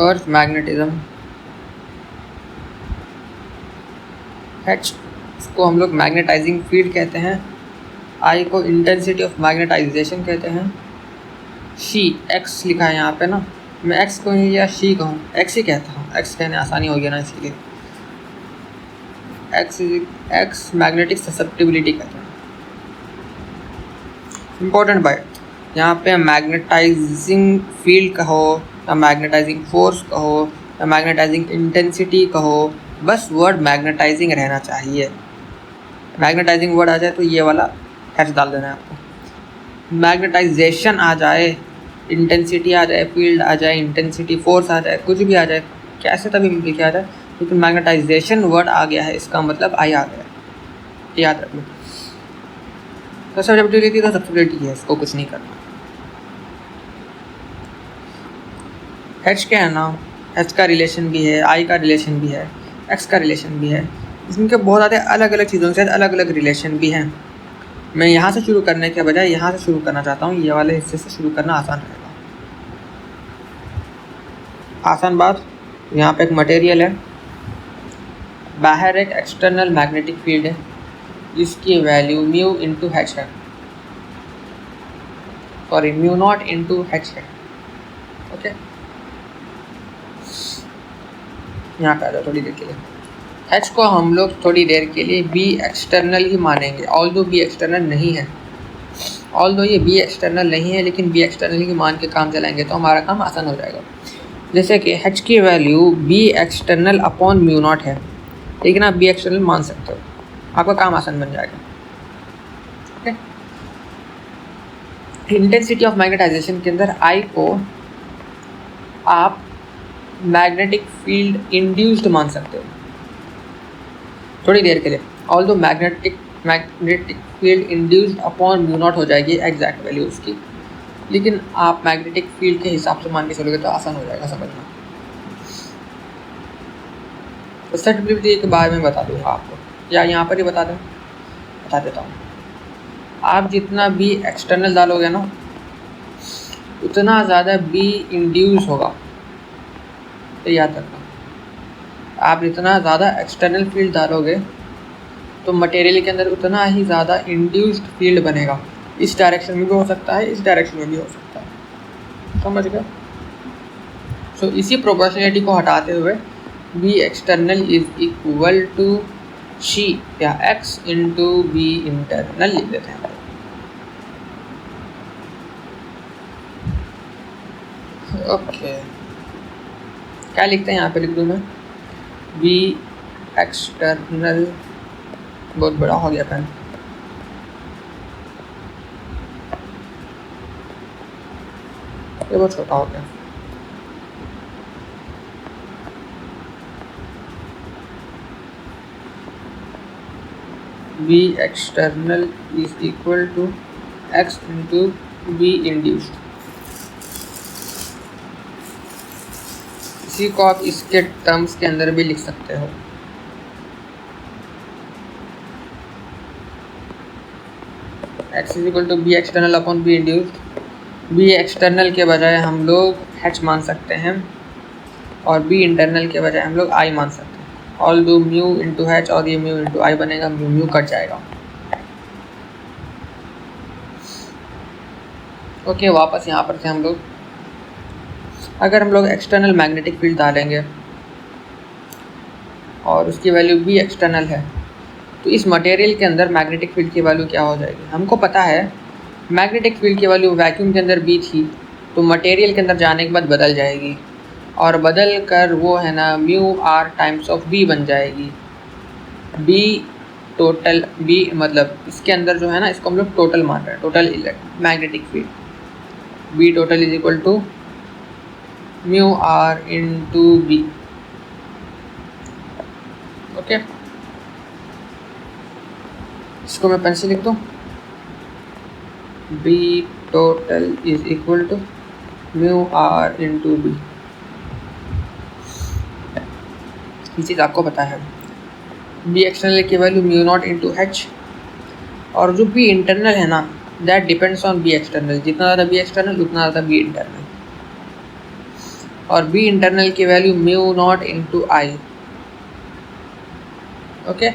अर्थ magnetism, H को हम लोग मैग्नेटाइजिंग फील्ड कहते हैं, आई को इंटेंसिटी ऑफ मैग्नेटाइजेशन कहते हैं, शी एक्स लिखा है यहाँ पे ना, मैं एक्स कहूँ या शी कहूँ, एक्स ही कहता हूँ, एक्स कहने आसानी होगी ना इसीलिए। एक्स मैग्नेटिक ससेप्टिबिलिटी कहते हैं। इम्पोर्टेंट बात, यहाँ पे मैग्नेटाइजिंग फील्ड कहो या मैग्नेटाइजिंग फोर्स कहो या मैग्नेटाइजिंग इंटेंसिटी कहो, बस वर्ड मैग्नेटाइजिंग रहना चाहिए। मैग्नेटाइजिंग वर्ड आ जाए तो ये वाला एच डाल देना है आपको। मैग्नेटाइजेशन आ जाए, इंटेंसिटी आ जाए, फील्ड आ जाए, इंटेंसिटी फोर्स आ जाए, कुछ भी आ जाए, कैसे तभी लिखा जाए, लेकिन मैग्नेटाइजेशन वर्ड आ गया है इसका मतलब आई आ गया, याद रखना। तो सब्जेक्टिविटी तो सब्जेक्टिविटी है, इसको कुछ नहीं करना। एच क्या है ना, एच का रिलेशन भी है, आई का रिलेशन भी है, एक्स का रिलेशन भी है, इसमें बहुत ज़्यादा अलग अलग चीज़ों से अलग अलग रिलेशन भी हैं। मैं यहाँ से शुरू करने के बजाय यहाँ से शुरू करना चाहता हूँ, ये वाले हिस्से से शुरू करना आसान रहेगा। आसान बात, यहाँ पे एक मटेरियल है, बाहर एक एक्सटर्नल मैग्नेटिक फील्ड है जिसकी वैल्यू म्यू इंटू एच है, sorry mu naught into H है। ओके, यहाँ पे आ जाओ थोड़ी देर के लिए। एच को हम लोग थोड़ी देर के लिए बी एक्सटर्नल ही मानेंगे, ऑल्दो बी एक्सटर्नल नहीं है, ऑल्दो ये बी एक्सटर्नल नहीं है, लेकिन बी एक्सटर्नल ही मान के काम चलाएंगे तो हमारा काम आसान हो जाएगा। जैसे कि एच की value B external upon mu naught है, लेकिन आप बी एक्सटर्नल मान सकते हो, आपका काम आसान बन जाएगा। ओके, इंटेंसिटी ऑफ मैग्नेटाइजेशन के अंदर आई को आप मैग्नेटिक फील्ड इंड्यूस्ड मान सकते हो थोड़ी देर के लिए, although magnetic field induced upon mu not हो जाएगी एग्जैक्ट वैल्यू उसकी, लेकिन आप मैग्नेटिक फील्ड के हिसाब से मान के चलोगे तो आसान हो जाएगा समझना। तो ससेप्टिबिलिटी के बारे में बता दूंगा आपको, या यहाँ पर ही बता देता हूँ। आप जितना बी एक्सटर्नल डालोगे ना, उतना ज़्यादा बी इंड्यूस होगा, तो याद रखना। आप जितना ज़्यादा एक्सटर्नल फील्ड डालोगे तो मटेरियल के अंदर उतना ही ज़्यादा इंड्यूस्ड फील्ड बनेगा। इस डायरेक्शन में भी हो सकता है, इस डायरेक्शन में भी हो सकता है, समझ गए। सो इसी प्रोपोर्शनलिटी को हटाते हुए B external is equal to chi या एक्स इंटू बी इंटरनल लिख देते हैं। ओके, क्या लिखते हैं यहाँ पे, लिख दूँ मैं बी एक्सटर्नल, बहुत बड़ा हो गया पेन, ये बहुत छोटा हो गया। B external is equal to X into B induced. इसी को आप इसके टर्म्स के अंदर भी लिख सकते हो। X is equal to B external upon B induced. B external के बजाय हम लोग एच मान सकते हैं और बी इंटरनल के बजाय हम लोग आई मान सकते हैं। ऑल दो म्यू इंटू एच और ये म्यू इंटू आई बनेगा, म्यू म्यू कट जाएगा। ओके, वापस यहाँ पर से हम लोग, अगर हम लोग एक्सटर्नल मैग्नेटिक फील्ड डालेंगे और उसकी वैल्यू बी एक्सटर्नल है, तो इस मटेरियल के अंदर मैग्नेटिक फील्ड की वैल्यू क्या हो जाएगी। हमको पता है मैग्नेटिक फील्ड की वैल्यू वैक्यूम के अंदर बी थी, तो मटेरियल के अंदर जाने के बाद बदल जाएगी, और बदल कर वो है ना mu R times of B बन जाएगी। बी टोटल, बी मतलब इसके अंदर जो है ना, इसको हम लोग टोटल मान रहे हैं, total magnetic field. B total is equal to mu R into B. Okay, इसको मैं पेन से लिख दूँ, B total is equal to mu R into B. ये चीज़ आपको पता है। बी एक्सटर्नल की value mu not into H, और जो बी इंटरनल है ना, that depends on B external. जितना ज़्यादा बी एक्सटर्नल उतना ज़्यादा बी इंटरनल। और बी इंटरनल की value mu not into I. Okay,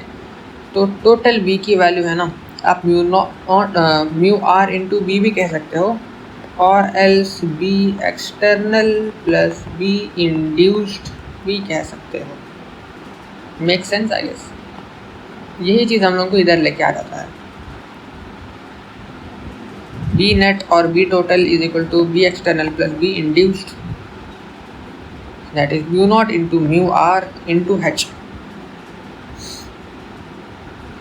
तो टोटल बी की वैल्यू है ना, आप म्यू आर इंटू बी भी कह सकते हो, और else B external plus B induced भी कह सकते हो। Make sense I guess. यही चीज़ हम लोगों को इधर लेके आ जाता है। बी नेट और B total is equal to B external plus B induced, that is mu not into mu R into H,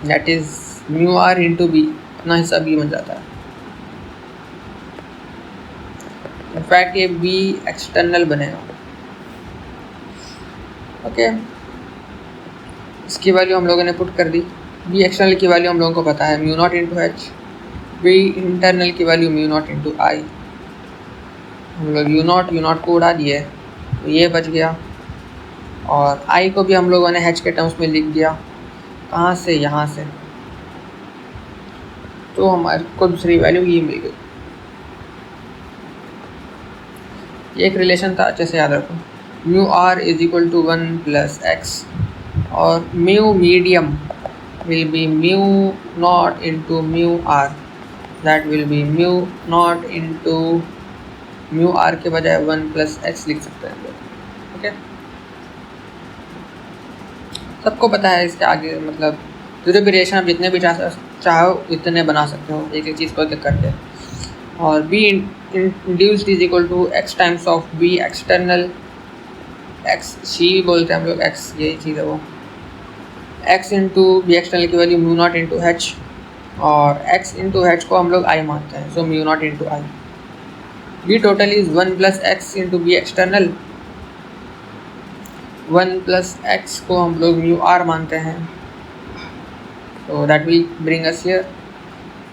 that is mu R into B, इतना हिस्सा बी बन जाता है। इनफैक्ट ये बी एक्सटर्नल बनेगा। Okay, इसकी value हम लोगों ने पुट कर दी। बी एक्सटर्नल की वैल्यू हम लोगों को पता है mu not into H, B internal की वैल्यू म्यू नॉट इंटू आई। हम लोग यू नॉट को उड़ा दिए तो ये बच गया, और आई को भी हम लोगों ने एच के टर्म्स में लिख दिया। कहाँ से? यहाँ से। तो हमारे को दूसरी वैल्यू ये मिल गई। ये एक रिलेशन था, अच्छे से याद रखो। Mu are is equal to 1 plus x, और mu medium will be mu not into mu r, that will be mu not into mu r के बजाय 1 प्लस एक्स लिख सकते हैं लोग। ओके, सबको पता है इसके आगे, मतलब जो भी रिलेशन आप जितने भी चाहो इतने बना सकते हो एक एक चीज़ को एक करके। और B induced is equal to x times of B external, x C बोलते हैं हम लोग, एक्स यही चीज़ है वो, एक्स इंटू बी एक्सटर्नल की value mu not into H, और एक्स इंटू एच को हम लोग आई मानते हैं, so mu not into I. B total is 1 plus x into B external, 1 plus x को हम लोग म्यू आर मानते हैं, so that will bring us here,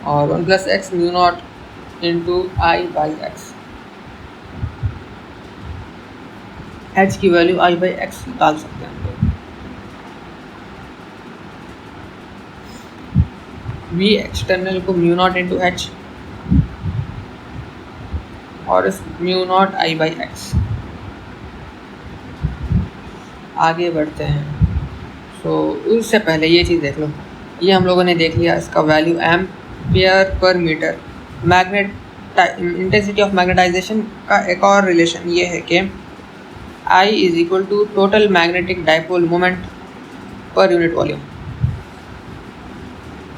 और 1 plus x mu naught into I by x. H की value I by x निकाल सकते हैं हम लोग। बी एक्सटर्नल को म्यू नॉट इंटू एच, और इस mu not I by x. आगे बढ़ते हैं। उससे पहले ये चीज़ देख लो, ये हम लोगों ने देख लिया, इसका value ampere per metre. Intensity of magnetization का एक और रिलेशन ये है कि I is equal to total magnetic dipole moment per unit volume.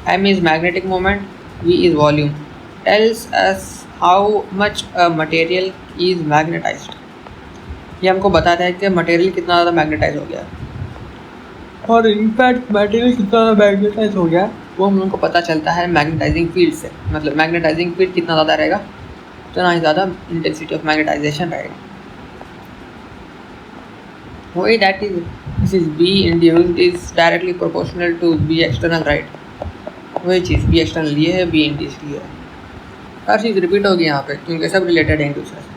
M is magnetic moment, V is volume, tells us how much a material is magnetized। ये हमको बताता है कि मटेरियल कितना ज़्यादा मैग्नेटाइज हो गया, और इनफैक्ट मटेरियल कितना ज़्यादा मैग्नेटाइज हो गया वो हम लोग को पता चलता है मैग्नेटाइजिंग फील्ड से। मतलब मैग्नेटाइजिंग फील्ड कितना ज़्यादा रहेगा उतना ही ज़्यादा इंटेंसिटी ऑफ मैग्नेटाइजेशन रहेगा। वही that is this is B induced is directly proportional to B external, right. वही चीज़ बी एक्सटर्नल ये है, बी इंड्यूस्ड ये है। हर चीज़ रिपीट होगी यहाँ पे क्योंकि सब रिलेटेड है एक दूसरे से।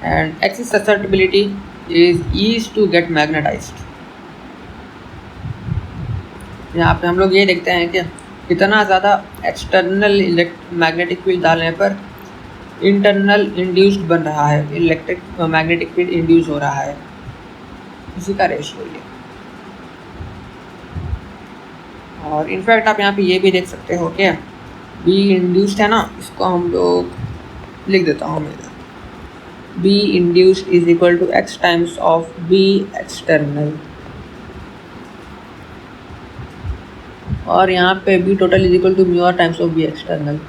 And axis susceptibility is ease to get magnetized. यहाँ पे हम लोग ये देखते हैं कि कितना ज़्यादा एक्सटर्नल मैग्नेटिक फील्ड डालने पर इंटरनल इंड्यूस्ड बन रहा है, इलेक्ट्रिक मैग्नेटिक फील्ड इंड्यूस हो रहा है, इसी का रेशियो ये। और इनफैक्ट आप यहाँ पे ये भी देख सकते हो क्या, बी इंड्यूस्ड है ना, इसको हम लोग लिख देता हूँ मैं, B induced is equal to x times of B external, और यहाँ पे B total is equal to mu R times of B external.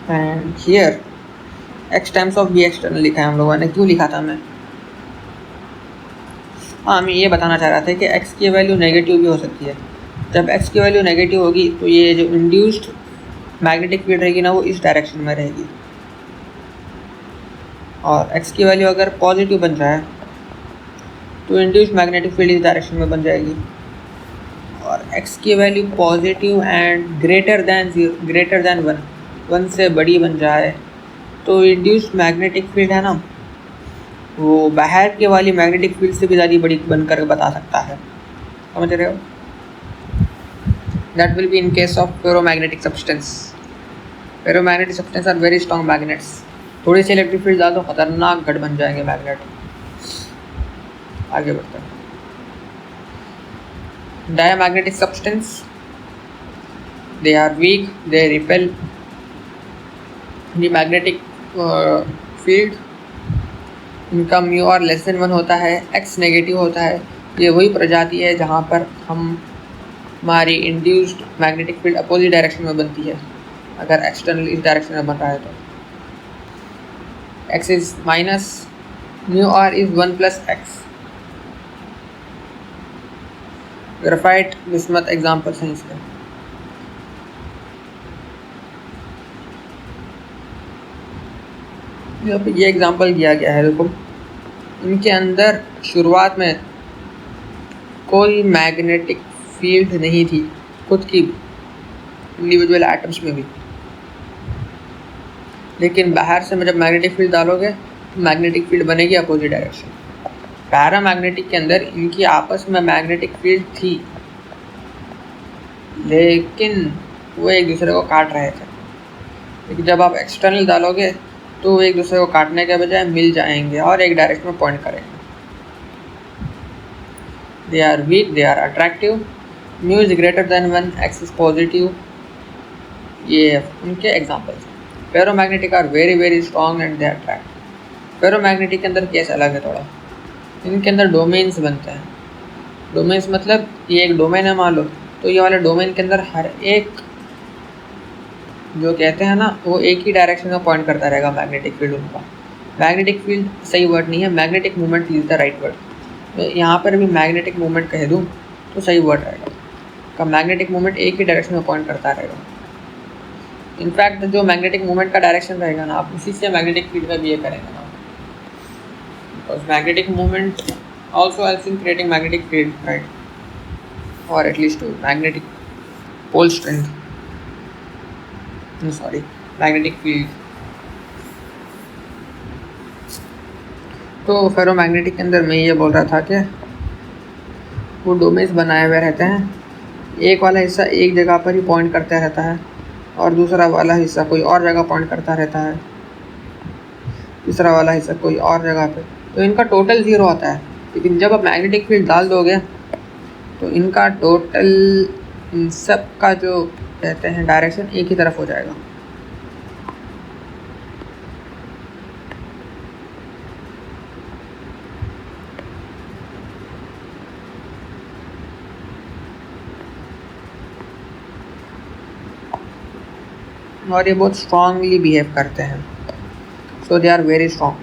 And here X times of B external लिखा है हम लोगों ने। क्यों लिखा था मैं? हाँ, मैं ये बताना चाह रहा था कि x की वैल्यू नेगेटिव भी हो सकती है। जब x की वैल्यू नेगेटिव होगी तो ये जो इंड्यूस्ड मैग्नेटिक फील्ड रहेगी ना वो इस डायरेक्शन में रहेगी, और x की वैल्यू अगर पॉजिटिव बन रहा है तो इंड्यूस्ड मैग्नेटिक फील्ड इस डायरेक्शन में बन जाएगी, और x की value positive and greater than 1 से बड़ी बन जाए तो इंड्यूस्ड मैग्नेटिक फील्ड है ना वो बाहर के वाली मैग्नेटिक फील्ड से भी ज़्यादा बड़ी बनकर बता सकता है। समझ रहे हो? That will be in case of ferromagnetic substance. Ferromagnetic substance are very strong magnets. थोड़ी सी इलेक्ट्रिक फील्ड डाल तो खतरनाक गढ़ बन जाएंगे मैग्नेट। आगे बढ़ते हैं। Diamagnetic substance, they are weak, they repel the magnetic field. इनका म्यू और लेस देन 1 होता है, एक्स नेगेटिव होता है। ये वही प्रजाति है जहाँ पर हमारी induced magnetic field opposite direction में बनती है, अगर एक्सटर्नल इस डायरेक्शन में बन रहा है तो। X is minus, mu are is 1 plus X. Graphite bismuth examples हैं इसके। ये एग्जाम्पल दिया गया है, देखो इनके अंदर शुरुआत में कोई मैग्नेटिक फील्ड नहीं थी खुद की इंडिविजुअल एटम्स में भी, लेकिन बाहर से जब मैग्नेटिक फील्ड डालोगे तो मैग्नेटिक फील्ड बनेगी अपोजिट डायरेक्शन। पैरामैग्नेटिक के अंदर इनकी आपस में मैग्नेटिक फील्ड थी, लेकिन वो एक दूसरे को काट रहे थे। लेकिन जब आप एक्सटर्नल डालोगे तो वो एक दूसरे को काटने के बजाय मिल जाएंगे और एक डायरेक्शन में पॉइंट करेंगे। They are weak, they are attractive, mu is greater than 1, X is positive. ये उनके एग्जाम्पल्स हैं। Ferromagnetic are very very strong and they attract. Ferromagnetic के अंदर केस अलग है थोड़ा, इनके अंदर डोमेन्स बनते हैं। डोमेन्स मतलब ये एक डोमेन है मान लो, तो ये वाले डोमेन के अंदर हर एक जो कहते हैं ना वो एक ही डायरेक्शन में पॉइंट करता रहेगा मैग्नेटिक फील्ड उनका। मैग्नेटिक फील्ड सही वर्ड नहीं है, magnetic movement is the right word. तो यहाँ पर भी मैग्नेटिक मूवमेंट कह दूँ तो सही वर्ड रहेगा का मैग्नेटिक मूवमेंट एक ही डायरेक्शन में पॉइंट करता रहेगा। इनफैक्ट जो मैग्नेटिक मूवमेंट का डायरेक्शन रहेगा ना, आप उसी से मैग्नेटिक फील्ड में भी ये करेंगे ना, because magnetic movement also helps in creating magnetic field, right? Or at least magnetic pole strength. No, sorry, magnetic field. तो फेरोमैग्नेटिक के अंदर मैं ये बोल रहा था कि वो डोमेन्स बनाए हुए रहते हैं। एक वाला हिस्सा एक जगह पर ही पॉइंट करता रहता है और दूसरा वाला हिस्सा कोई और जगह पॉइंट करता रहता है, तीसरा वाला हिस्सा कोई और जगह पे। तो इनका टोटल 0 आता है, लेकिन जब आप मैग्नेटिक फील्ड डाल दोगे तो इनका टोटल इन सब का जो कहते हैं डायरेक्शन एक ही तरफ हो जाएगा। और ये बहुत स्ट्रांगली बिहेव करते हैं, सो दे आर वेरी स्ट्रॉन्ग।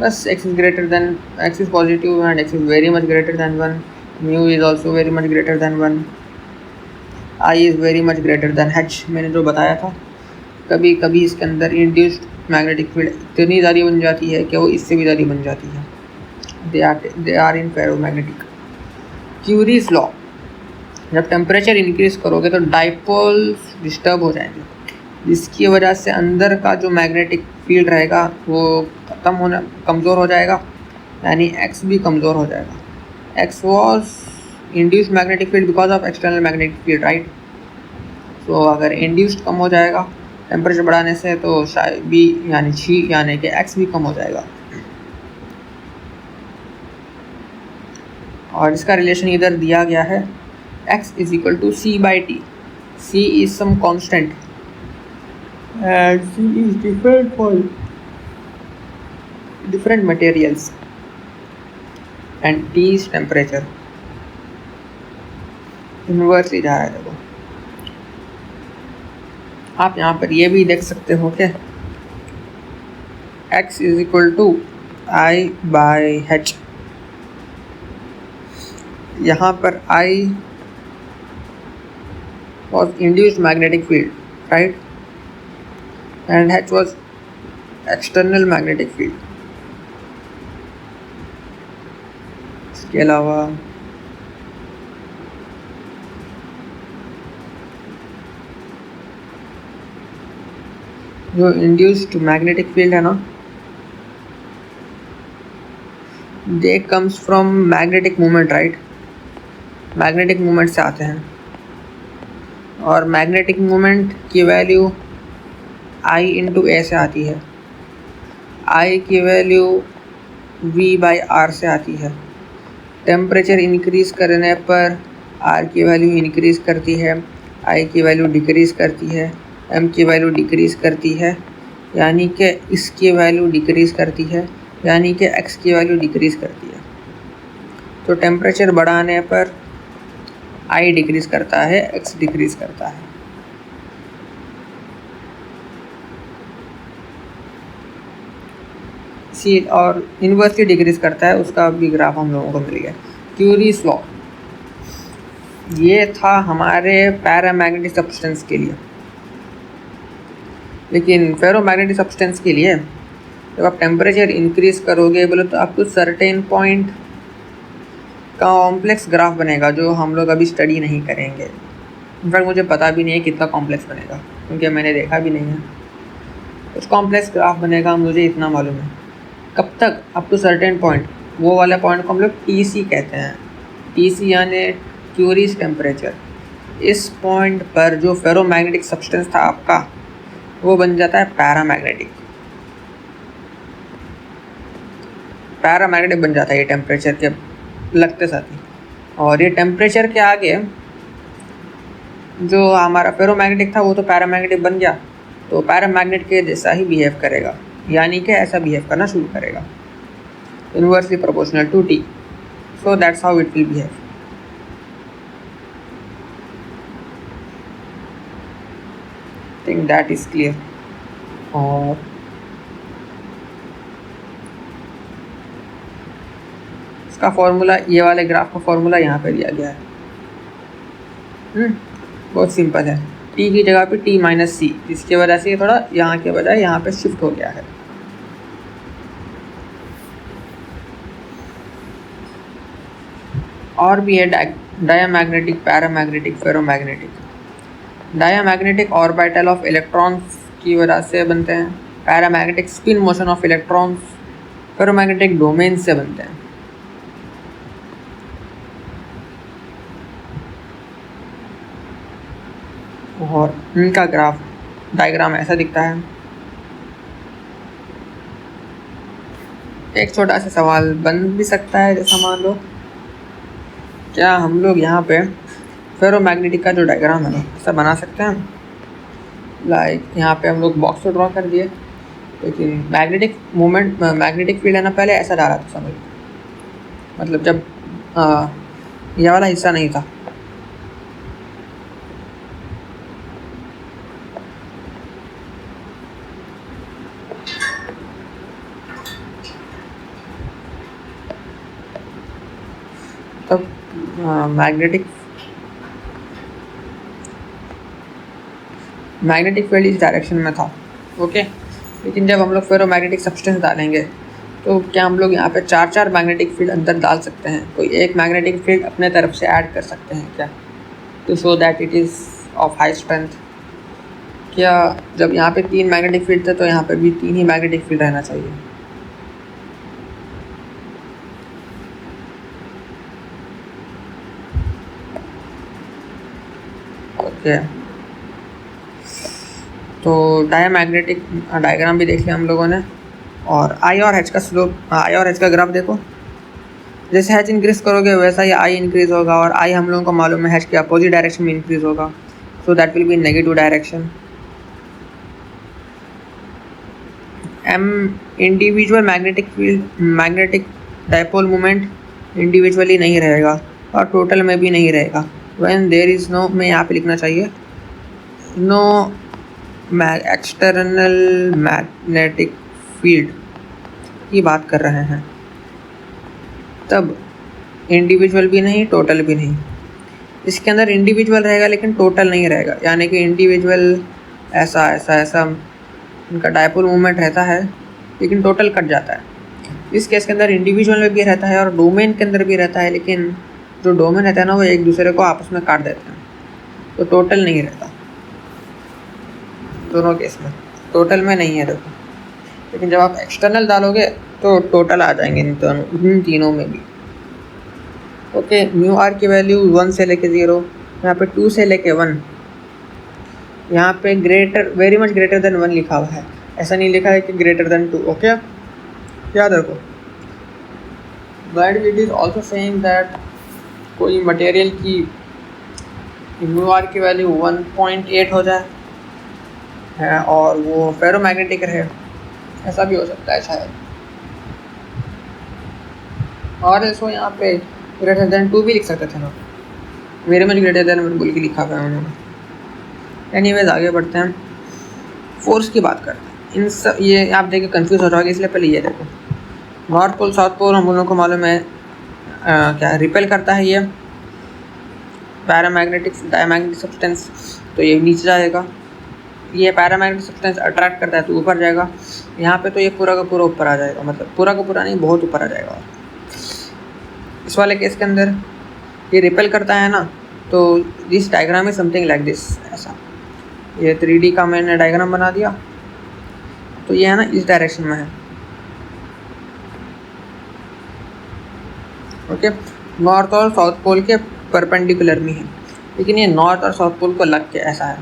बस x is greater than x is positive and x is very much greater than 1, mu is also very much greater than 1, I is very much greater than h। मैंने जो बताया था, कभी कभी इसके अंदर induced magnetic field इतनी ज़्यादा बन जाती है कि वो इससे भी ज़्यादा बन जाती है। They are in ferromagnetic. Curie's law, जब टेम्परेचर इंक्रीज करोगे तो डाइपोल्स डिस्टर्ब हो जाएंगे, जिसकी वजह से अंदर का जो मैग्नेटिक फील्ड रहेगा वो ख़त्म होना कमज़ोर हो जाएगा, यानी x भी कमज़ोर हो जाएगा। x was induced magnetic field because of external magnetic field, right. तो अगर इंड्यूस्ड कम हो जाएगा टेम्परेचर बढ़ाने से तो शायद भी यानी छी यानी कि x भी कम हो जाएगा। और इसका रिलेशन इधर दिया गया है, x is equal to c/t। c is some constant and C is different for different materials and T is temperature। Inverse ही जा रहा है। देखो आप यहाँ पर ये भी देख सकते हो कि x is equal to I/h। यहाँ पर I was induced magnetic field, right? And h was external magnetic field। इसके अलावा जो इंड्यूस्ड मैग्नेटिक फील्ड है ना, they comes from magnetic movement, right. Magnetic moment से आते हैं, और मैग्नेटिक मोमेंट की वैल्यू I इंटू ए से आती है। I की वैल्यू V/R से आती है। टेम्परेचर इंक्रीज़ करने पर R की वैल्यू इंक्रीज़ करती है, I की वैल्यू डिक्रीज़ करती है, M की वैल्यू डिक्रीज़ करती है, यानी कि इसकी वैल्यू डिक्रीज़ करती है, यानी कि X की वैल्यू डिक्रीज़ करती है। तो टेम्परेचर बढ़ाने पर I डिक्रीज़ करता है, X डिक्रीज़ करता है। इसी और इन्वर्सली डिक्रीज़ करता है, उसका भी ग्राफ हम लोगों को मिल गया। क्यूरीज लॉ, ये था हमारे पैरामैग्नेटिक सब्सटेंस के लिए। लेकिन फेरोमैग्नेटिक सब्सटेंस के लिए जब आप टेम्परेचर इंक्रीज़ करोगे बोले तो आपको सर्टेन पॉइंट का कॉम्प्लेक्स ग्राफ बनेगा, जो हम लोग अभी स्टडी नहीं करेंगे। इनफैक्ट मुझे पता भी नहीं है कितना कॉम्प्लेक्स बनेगा, क्योंकि मैंने देखा भी नहीं है। कुछ कॉम्प्लेक्स ग्राफ बनेगा, मुझे इतना मालूम है। कब तक? Up to certain point. वो वाला पॉइंट को हम लोग TC कहते हैं। TC यानी क्यूरीज टेम्परेचर। इस पॉइंट पर जो फेरोमैग्नेटिक सब्सटेंस था आपका, वो बन जाता है पैरामैग्नेटिक। पैरामैग्नेटिक बन जाता है ये टेम्परेचर के लगते साथ ही। और ये टेम्परेचर के आगे जो हमारा फेरोमैग्नेटिक था वो तो पैरामैग्नेटिक बन गया, तो पैरामैग्नेट के जैसा ही बिहेव करेगा, यानी कि ऐसा बिहेव करना शुरू करेगा, inversely proportional to T। So that's how it will behave. Think that is clear. और इसका फॉर्मूला, ये वाले ग्राफ का फॉर्मूला यहाँ पे दिया गया है। बहुत सिंपल है। T की जगह पे T-C, इसकी वजह से ये थोड़ा यहाँ के बजाय यहाँ पे शिफ्ट हो गया है। और भी है diamagnetic, paramagnetic, ferromagnetic. Diamagnetic orbital of electrons की वजह से बनते हैं, paramagnetic spin motion of electrons, ferromagnetic domain से बनते हैं। और इनका ग्राफ डायग्राम ऐसा दिखता है। एक छोटा सा सवाल बन भी सकता है, जैसा मान लो क्या हम लोग यहाँ पे फेरोमैग्नेटिक का जो डायग्राम है ना, ऐसा बना सकते हैं। लाइक यहाँ पे हम लोग बॉक्स तो ड्रॉ कर दिए, लेकिन मैग्नेटिक मोमेंट, मैग्नेटिक फील्ड है ना, पहले ऐसा डाला था, समझ, मतलब जब यह वाला हिस्सा नहीं था, तब मैग्नेटिक फील्ड इस डायरेक्शन में था, ओके। लेकिन जब हम लोग फेरोमैग्नेटिक सब्सटेंस डालेंगे तो क्या हम लोग यहाँ पे चार मैग्नेटिक फील्ड अंदर डाल सकते हैं? कोई एक मैग्नेटिक फील्ड अपने तरफ से ऐड कर सकते हैं क्या, to show that it is of high strength? क्या जब यहाँ पे 3 मैग्नेटिक फील्ड थे तो यहाँ पे भी 3 ही मैग्नेटिक फील्ड रहना चाहिए? ओके, तो डायामैग्नेटिक डायग्राम भी देख लिया हम लोगों ने। और आई और एच का स्लोप, आई और एच का ग्राफ देखो। जैसे एच इंक्रीज़ करोगे वैसा ही आई इंक्रीज़ होगा, और आई हम लोगों को मालूम है एच के अपोजिट डायरेक्शन में इंक्रीज़ होगा, so that will be negative direction. M individual magnetic field, magnetic dipole moment individually नहीं रहेगा और टोटल में भी नहीं रहेगा। व्हेन देयर इज़ नो, में यहाँ पे लिखना चाहिए, नो एक्सटर्नल मैग्नेटिक फील्ड की बात कर रहे हैं, तब इंडिविजुअल भी नहीं, टोटल भी नहीं। इसके अंदर इंडिविजुअल रहेगा लेकिन टोटल नहीं रहेगा, यानी कि इंडिविजुअल ऐसा ऐसा ऐसा इनका डायपोल मूवमेंट रहता है लेकिन टोटल कट जाता है। इस केस के अंदर इंडिविजुअल में भी रहता है और डोमेन के अंदर भी रहता है, लेकिन जो डोमेन रहता है ना वो एक दूसरे को आपस में काट देते हैं, तो टोटल नहीं रहता। दोनों केस में टोटल में नहीं है देखो, लेकिन जब आप एक्सटर्नल डालोगे तो टोटल आ जाएंगे इन तीनों में भी। ओके, म्यू आर की वैल्यू 1 से लेके 0, यहाँ पे 2 से लेके 1, यहाँ पे greater very much greater than 1 लिखा हुआ है, ऐसा नहीं लिखा है कि ग्रेटर देन 2। ओके, याद रखो। But it is also saying that कोई मटेरियल की म्यू आर की वैल्यू 1.8 हो जाए है और वो फेरोमैग्नेटिक रहे, ऐसा भी हो सकता है शायद। और इसको यहाँ पे ग्रेटर देन 2 भी लिख सकते थे ना, वेरी मच ग्रेटर देन 1 बोल के लिखा हुआ है उन्होंने। एनीवेज आगे बढ़ते हैं, फोर्स की बात करते हैं। इन सब ये आप देखिए कंफ्यूज हो जाओगे, इसलिए पहले ये देखो। नॉर्थ पोल साउथ पोल हम लोगों को मालूम है क्या रिपेल करता है, ये पैरामैग्नेटिक डायमैग्नेटिक सब्सटेंस, तो ये नीचे जाएगा। ये पैरामैग्नेटिक सब्सटेंस अट्रैक्ट करता है तो ऊपर जाएगा। यहाँ पे तो ये पूरा का पूरा ऊपर आ जाएगा, मतलब पूरा का पूरा नहीं, बहुत ऊपर आ जाएगा। इस वाले केस के अंदर ये रिपेल करता है ना, तो this diagram is something like this, ऐसा। ये 3D का मैंने डायग्राम बना दिया, तो ये है ना इस डायरेक्शन में है। ओके, नॉर्थ और साउथ पोल के परपेंडिकुलर में है, लेकिन ये नॉर्थ और साउथ पोल को लग के ऐसा है,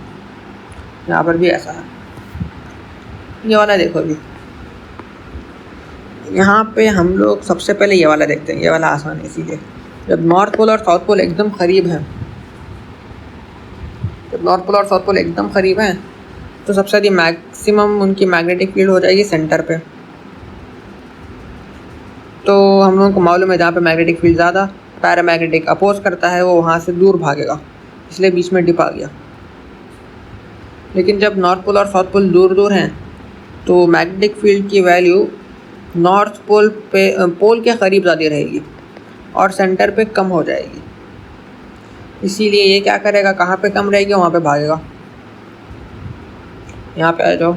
यहाँ पर भी ऐसा है। ये वाला देखो अभी, यहाँ पे हम लोग सबसे पहले ये वाला देखते हैं, ये वाला आसान है। इसीलिए जब नॉर्थ पोल और साउथ पोल एकदम करीब हैं, जब नॉर्थ पोल और साउथ पोल एकदम करीब हैं, तो सबसे ज़्यादा मैक्सिमम उनकी मैग्नेटिक फील्ड हो जाएगी सेंटर पे। तो हम लोगों को मालूम है जहाँ पे मैग्नेटिक फील्ड ज़्यादा पैरामैग्नेटिक अपोज करता है, वो वहाँ से दूर भागेगा, इसलिए बीच में डिप आ गया। लेकिन जब नॉर्थ पोल और साउथ पोल दूर दूर हैं, तो मैग्नेटिक फील्ड की वैल्यू नॉर्थ पोल पे पोल के करीब ज़्यादा रहेगी और सेंटर पे कम हो जाएगी। इसीलिए ये क्या करेगा, कहाँ पे कम रहेगी वहाँ पे भागेगा। यहाँ पे आ जाओ,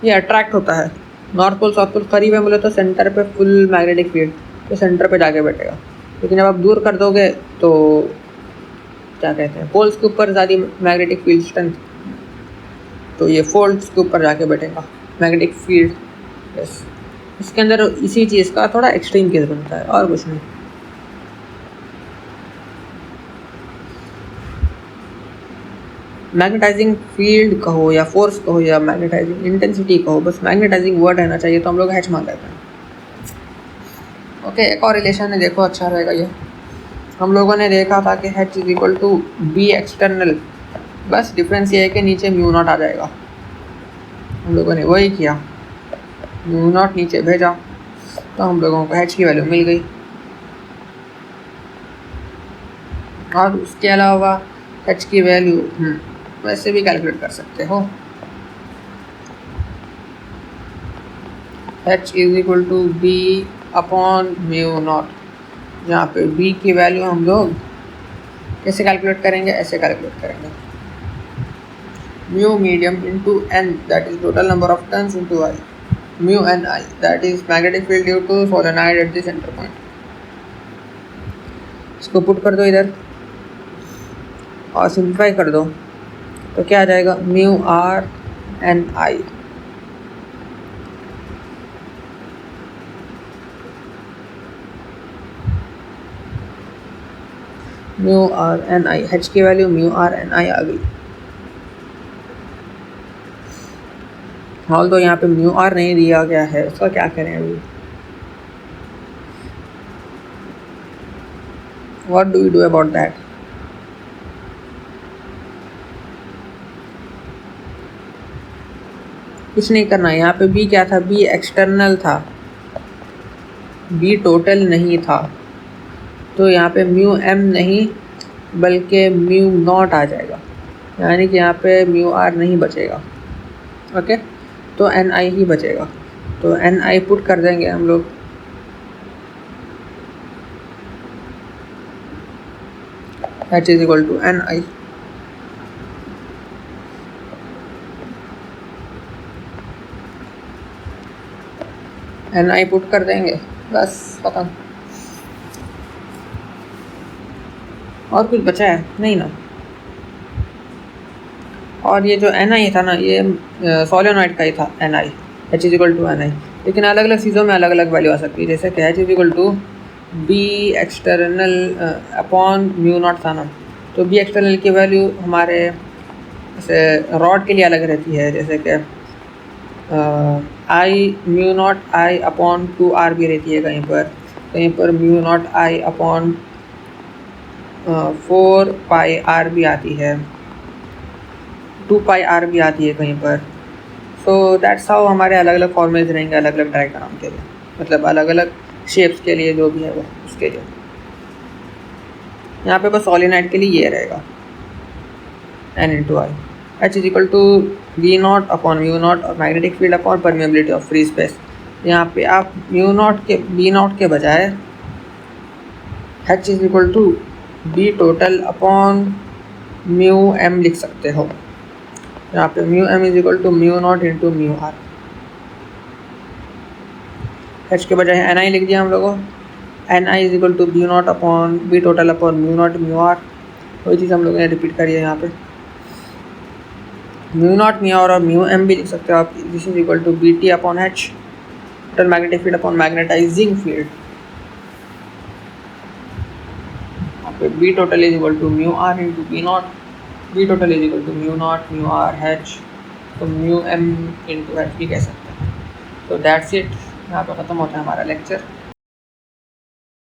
ये अट्रैक्ट होता है। नॉर्थ पोल साउथ पोल करीब है बोले तो सेंटर पे फुल मैग्नेटिक फील्ड, तो सेंटर पे जाके बैठेगा। लेकिन जब आप दूर कर दोगे तो क्या कहते हैं, पोल्स के ऊपर ज़्यादा मैग्नेटिक फील्ड स्ट्रेंथ, तो ये फोल्ड्स के ऊपर जाके बैठेगा मैग्नेटिक फील्ड। यस, इसके अंदर इसी चीज़ का थोड़ा एक्सट्रीम केस बनता है और कुछ नहीं। मैग्नेटाइजिंग फील्ड कहो या फोर्स कहो या मैग्नेटाइजिंग इंटेंसिटी कहो, बस मैग्नेटाइजिंग वर्ड रहना चाहिए, तो हम लोग हैच मान लेते हैं। ओके, एक और रिलेशन है, देखो अच्छा रहेगा ये। हम लोगों ने देखा था कि H is equal to B external, बस डिफरेंस ये है कि नीचे म्यू नॉट आ जाएगा। हम लोगों ने वही किया, म्यू नॉट नीचे भेजा, तो हम लोगों को H की वैल्यू मिल गई। और उसके अलावा H की वैल्यू वैसे भी कैलकुलेट कर सकते हो। H is equal to B upon mu naught, जहाँ पे B की वैल्यू हम लोग कैसे कैलकुलेट करेंगे, ऐसे कैलकुलेट करेंगे, mu medium into n, that is total number of turns into I, mu N I, that is magnetic field due to solenoid at the centre point. इसको पुट कर दो इधर और सिंप्लीफाई कर दो, तो क्या आ जाएगा, mu R N I. Mu R N I, H की value mu R N I आ गई। हाल तो यहाँ पे म्यू आर नहीं दिया गया है, उसका क्या करें अभी। What do we do about that? कुछ नहीं करना। यहाँ पे B क्या था, B एक्सटर्नल था, B टोटल नहीं था, तो यहाँ पे म्यू एम नहीं बल्कि म्यू नॉट आ जाएगा, यानी कि यहाँ पे म्यू आर नहीं बचेगा। ओके, तो एन आई ही बचेगा, तो एन आई पुट कर देंगे हम लोग। H is equal to N I. N I put कर देंगे, बस खत्म। और कुछ बचा है नहीं ना। और ये जो एन आई था ना, ये सोलेनॉइड का ही था n I, H is equal to N I, लेकिन अलग अलग चीज़ों में अलग अलग वैल्यू आ सकती है। जैसे कि H is equal to B external upon mu naught था ना, तो बी एक्सटर्नल की वैल्यू हमारे जैसे रॉड के लिए अलग रहती है, जैसे कि आई mu not I upon 2r भी रहती है, कहीं पर mu not I upon 4 pi r भी आती है, 2 पाई r भी आती है कहीं पर। सो दैट्स हाउ हमारे अलग अलग फॉर्मेट्स रहेंगे अलग अलग डायग्राम के लिए, मतलब अलग अलग शेप्स के लिए जो भी है वो उसके लिए। यहाँ पे बस सोलेनोइड के लिए ये रहेगा n into I, H is equal to B not upon mu not और magnetic field upon permeability of free space. यहाँ पे आप म्यू नॉट के बी नॉट के बजाय H is equal to B total upon mu m लिख सकते हो। यहाँ पे mu m is equal to mu not into mu are, H के बजाय एन आई लिख दिया हम लोगों, n I is equal to B naught upon B total upon mu naught mu R. वही चीज़ हम लोगों ने रिपीट करी है यहाँ पे, म्यू नॉट म्यू आर और म्यू एम भी लिख सकते हो आप। This is equal to B T upon H total magnetic field upon magnetizing field. यहाँ पे B total is equal to mu R into B naught, B total is equal to mu naught mu are H, तो mu M into H भी कह सकते हैं। तो that's it, यहाँ पे ख़त्म होता है हमारा लेक्चर।